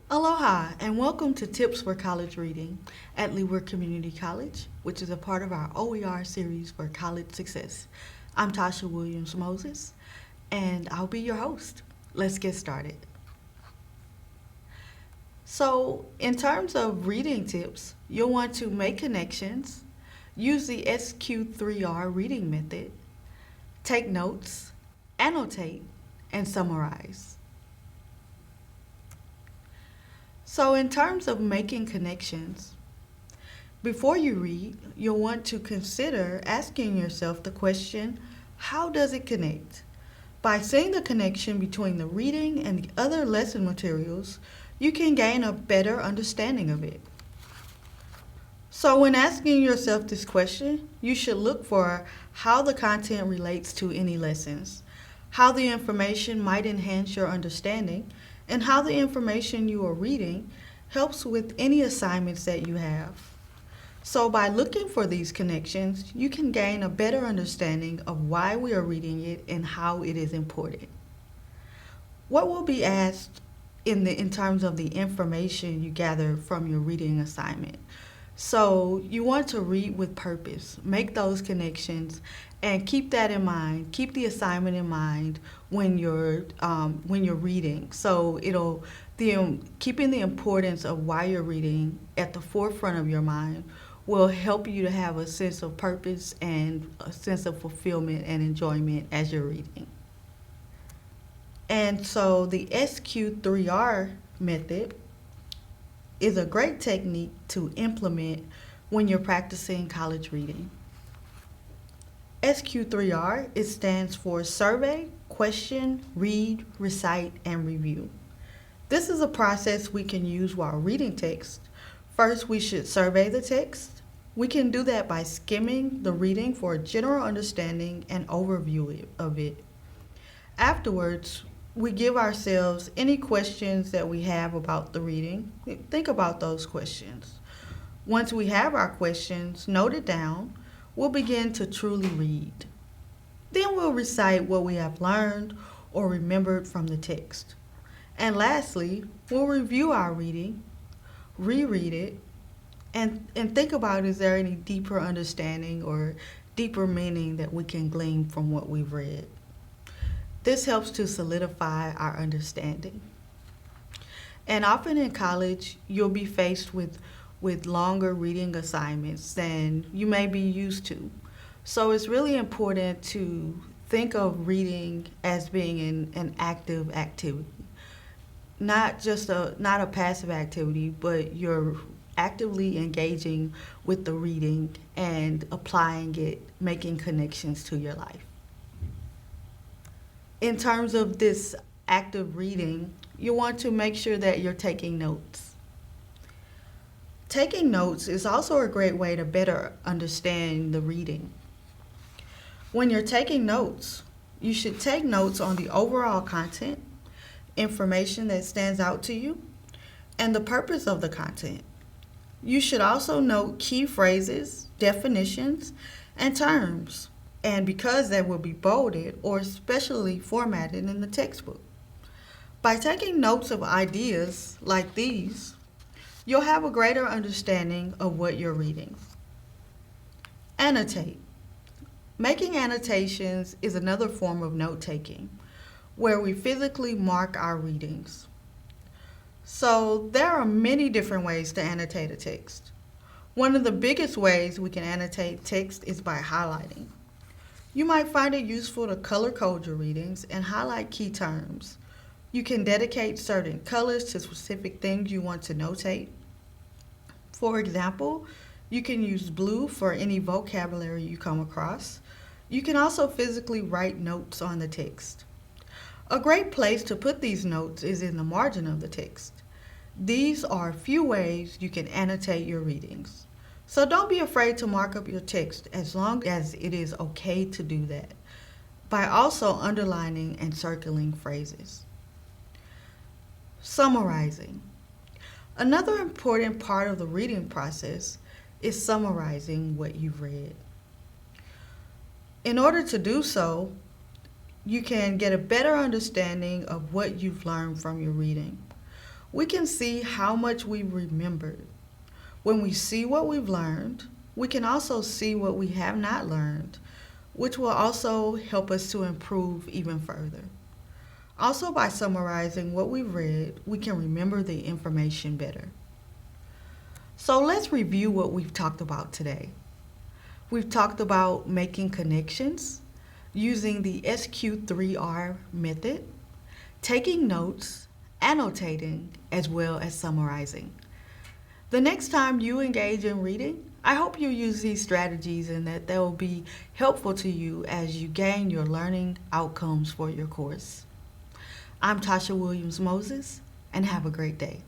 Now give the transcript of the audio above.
Aloha and welcome to Tips for College Reading at Leeward Community College, which is a part of our OER series for college success. I'm Tasha Williams Moses and I'll be your host. Let's get started. So, in terms of reading tips, you'll want to make connections, use the SQ3R reading method, take notes, annotate, and summarize. So, in terms of making connections, before you read, you'll want to consider asking yourself the question, how does it connect? By seeing the connection between the reading and the other lesson materials, you can gain a better understanding of it. So, when asking yourself this question, you should look for how the content relates to any lessons, how the information might enhance your understanding, and how the information you are reading helps with any assignments that you have. So, by looking for these connections, you can gain a better understanding of why we are reading it and how it is important. What will be asked in terms of the information you gather from your reading assignment? So, you want to read with purpose, make those connections, and keep that in mind. Keep the assignment in mind when you're reading. So keeping the importance of why you're reading at the forefront of your mind will help you to have a sense of purpose and a sense of fulfillment and enjoyment as you're reading. And so the SQ3R method is a great technique to implement when you're practicing college reading. SQ3R, it stands for Survey, Question, Read, Recite, and Review. This is a process we can use while reading text. First, we should survey the text. We can do that by skimming the reading for a general understanding and overview of it. Afterwards, we give ourselves any questions that we have about the reading. Think about those questions. Once we have our questions noted down, we'll begin to truly read. Then we'll recite what we have learned or remembered from the text. And lastly, we'll review our reading, reread it, and think about, is there any deeper understanding or deeper meaning that we can glean from what we've read. This helps to solidify our understanding. And often in college, you'll be faced with longer reading assignments than you may be used to. So it's really important to think of reading as being an active activity. Not a passive activity, but you're actively engaging with the reading and applying it, making connections to your life. In terms of this active reading, you want to make sure that you're taking notes. Taking notes is also a great way to better understand the reading. When you're taking notes, you should take notes on the overall content, information that stands out to you, and the purpose of the content. You should also note key phrases, definitions, and terms, and because they will be bolded or specially formatted in the textbook. By taking notes of ideas like these, you'll have a greater understanding of what you're reading. Annotate. Making annotations is another form of note-taking, where we physically mark our readings. So there are many different ways to annotate a text. One of the biggest ways we can annotate text is by highlighting. You might find it useful to color code your readings and highlight key terms. You can dedicate certain colors to specific things you want to notate. For example, you can use blue for any vocabulary you come across. You can also physically write notes on the text. A great place to put these notes is in the margin of the text. These are a few ways you can annotate your readings. So don't be afraid to mark up your text as long as it is okay to do that, by also underlining and circling phrases. Summarizing. Another important part of the reading process is summarizing what you've read. In order to do so, you can get a better understanding of what you've learned from your reading. We can see how much we remembered. When we see what we've learned, we can also see what we have not learned, which will also help us to improve even further. Also, by summarizing what we've read, we can remember the information better. So let's review what we've talked about today. We've talked about making connections, using the SQ3R method, taking notes, annotating, as well as summarizing. The next time you engage in reading, I hope you use these strategies and that they will be helpful to you as you gain your learning outcomes for your course. I'm Tasha Williams Moses, and have a great day.